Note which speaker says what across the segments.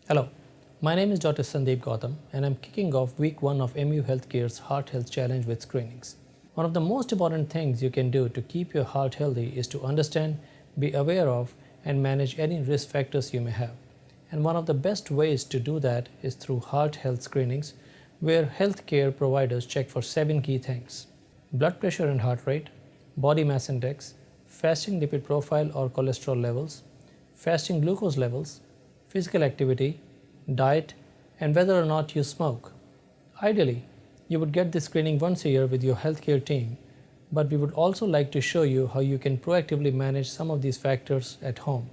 Speaker 1: Hello, my name is Dr. Sandeep Gautam, and I'm kicking off week 1 of MU Healthcare's Heart Health Challenge with screenings. One of the most important things you can do to keep your heart healthy is to understand, be aware of, and manage any risk factors you may have. And one of the best ways to do that is through heart health screenings, where healthcare providers check for 7 key things: blood pressure and heart rate, body mass index, fasting lipid profile or cholesterol levels, fasting glucose levels, physical activity, diet, and whether or not you smoke. Ideally, you would get this screening once a year with your healthcare team, but we would also like to show you how you can proactively manage some of these factors at home.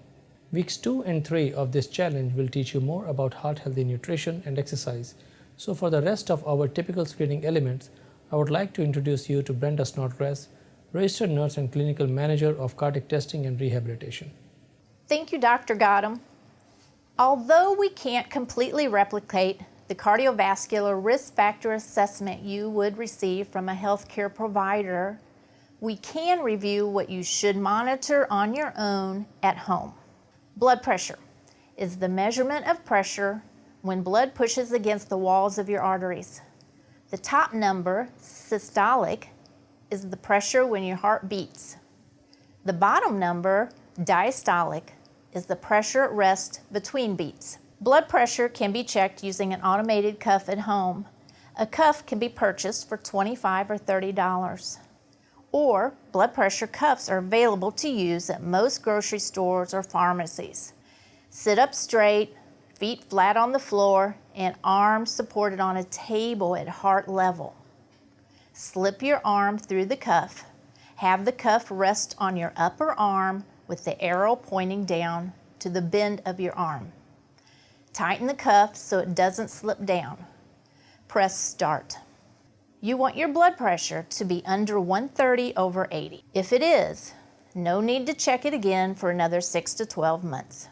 Speaker 1: Weeks 2 and 3 of this challenge will teach you more about heart healthy nutrition and exercise. So for the rest of our typical screening elements, I would like to introduce you to Brenda Snodgrass, registered nurse and clinical manager of cardiac testing and rehabilitation.
Speaker 2: Thank you, Dr. Gautam. Although we can't completely replicate the cardiovascular risk factor assessment you would receive from a healthcare provider, we can review what you should monitor on your own at home. Blood pressure is the measurement of pressure when blood pushes against the walls of your arteries. The top number, systolic, is the pressure when your heart beats. The bottom number, diastolic, is the pressure at rest between beats. Blood pressure can be checked using an automated cuff at home. A cuff can be purchased for $25 or $30. Or blood pressure cuffs are available to use at most grocery stores or pharmacies. Sit up straight, feet flat on the floor, and arms supported on a table at heart level. Slip your arm through the cuff. Have the cuff rest on your upper arm with the arrow pointing down to the bend of your arm. Tighten the cuff so it doesn't slip down. Press start. You want your blood pressure to be under 130/80. If it is, no need to check it again for another 6 to 12 months.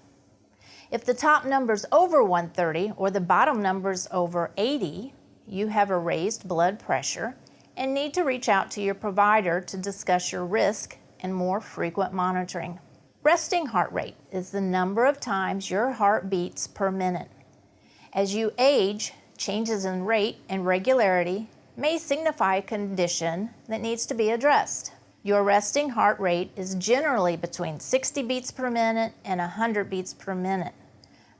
Speaker 2: If the top number's over 130 or the bottom number's over 80, you have a raised blood pressure and need to reach out to your provider to discuss your risk and more frequent monitoring. Resting heart rate is the number of times your heart beats per minute. As you age, changes in rate and regularity may signify a condition that needs to be addressed. Your resting heart rate is generally between 60 beats per minute and 100 beats per minute,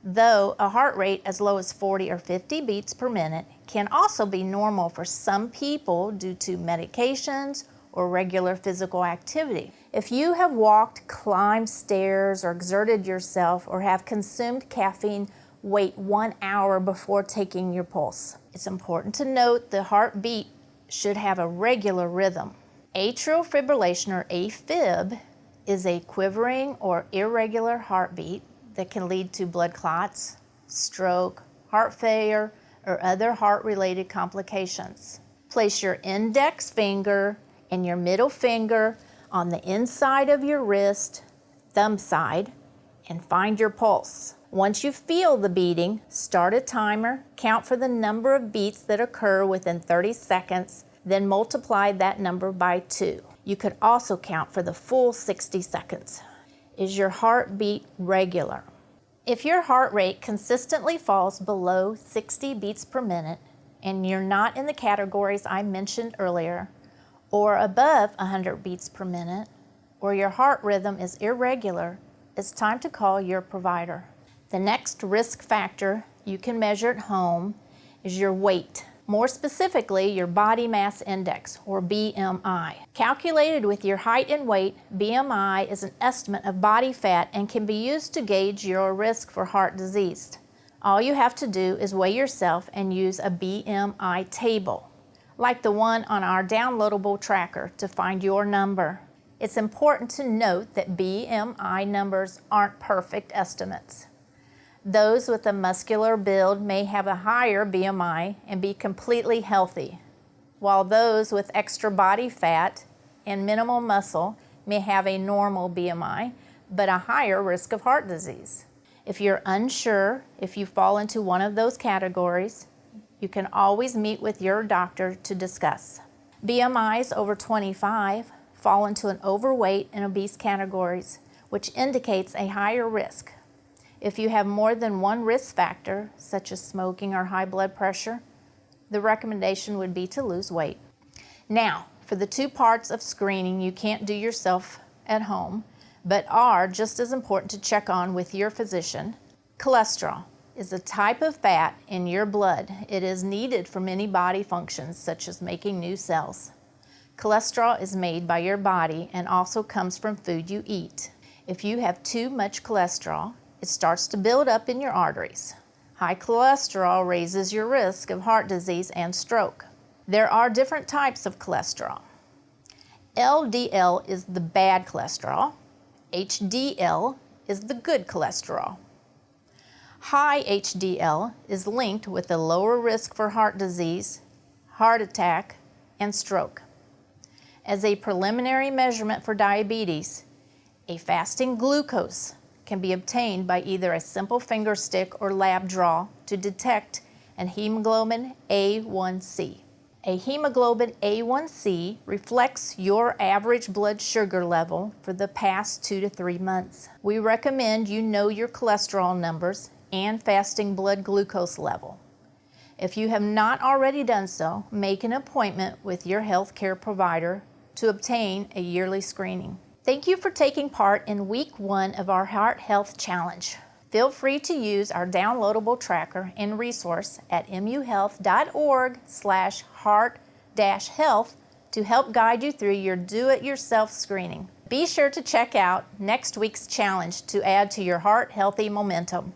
Speaker 2: though a heart rate as low as 40 or 50 beats per minute can also be normal for some people due to medications or regular physical activity. If you have walked, climbed stairs, or exerted yourself, or have consumed caffeine, wait 1 hour before taking your pulse. It's important to note the heartbeat should have a regular rhythm. Atrial fibrillation, or AFib, is a quivering or irregular heartbeat that can lead to blood clots, stroke, heart failure, or other heart-related complications. Place your index finger and your middle finger on the inside of your wrist, thumb side, and find your pulse. Once you feel the beating, start a timer, count for the number of beats that occur within 30 seconds, then multiply that number by 2. You could also count for the full 60 seconds. Is your heartbeat regular? If your heart rate consistently falls below 60 beats per minute and you're not in the categories I mentioned earlier, or above 100 beats per minute, or your heart rhythm is irregular, it's time to call your provider. The next risk factor you can measure at home is your weight. More specifically, your body mass index, or BMI. Calculated with your height and weight, BMI is an estimate of body fat and can be used to gauge your risk for heart disease. All you have to do is weigh yourself and use a BMI table, like the one on our downloadable tracker, to find your number. It's important to note that BMI numbers aren't perfect estimates. Those with a muscular build may have a higher BMI and be completely healthy, while those with extra body fat and minimal muscle may have a normal BMI, but a higher risk of heart disease. If you're unsure if you fall into one of those categories, you can always meet with your doctor to discuss. BMIs over 25 fall into an overweight and obese categories, which indicates a higher risk. If you have more than one risk factor, such as smoking or high blood pressure, the recommendation would be to lose weight. Now, for the two parts of screening you can't do yourself at home, but are just as important to check on with your physician. Cholesterol is a type of fat in your blood. It is needed for many body functions, such as making new cells. Cholesterol is made by your body and also comes from food you eat. If you have too much cholesterol, it starts to build up in your arteries. High cholesterol raises your risk of heart disease and stroke. There are different types of cholesterol. LDL is the bad cholesterol. HDL is the good cholesterol. High HDL is linked with a lower risk for heart disease, heart attack, and stroke. As a preliminary measurement for diabetes, a fasting glucose can be obtained by either a simple finger stick or lab draw to detect an hemoglobin A1C. A hemoglobin A1C reflects your average blood sugar level for the past 2 to 3 months. We recommend you know your cholesterol numbers and fasting blood glucose level. If you have not already done so, make an appointment with your healthcare provider to obtain a yearly screening. Thank you for taking part in week 1 of our Heart Health Challenge. Feel free to use our downloadable tracker and resource at muhealth.org/heart-health to help guide you through your do-it-yourself screening. Be sure to check out next week's challenge to add to your heart healthy momentum.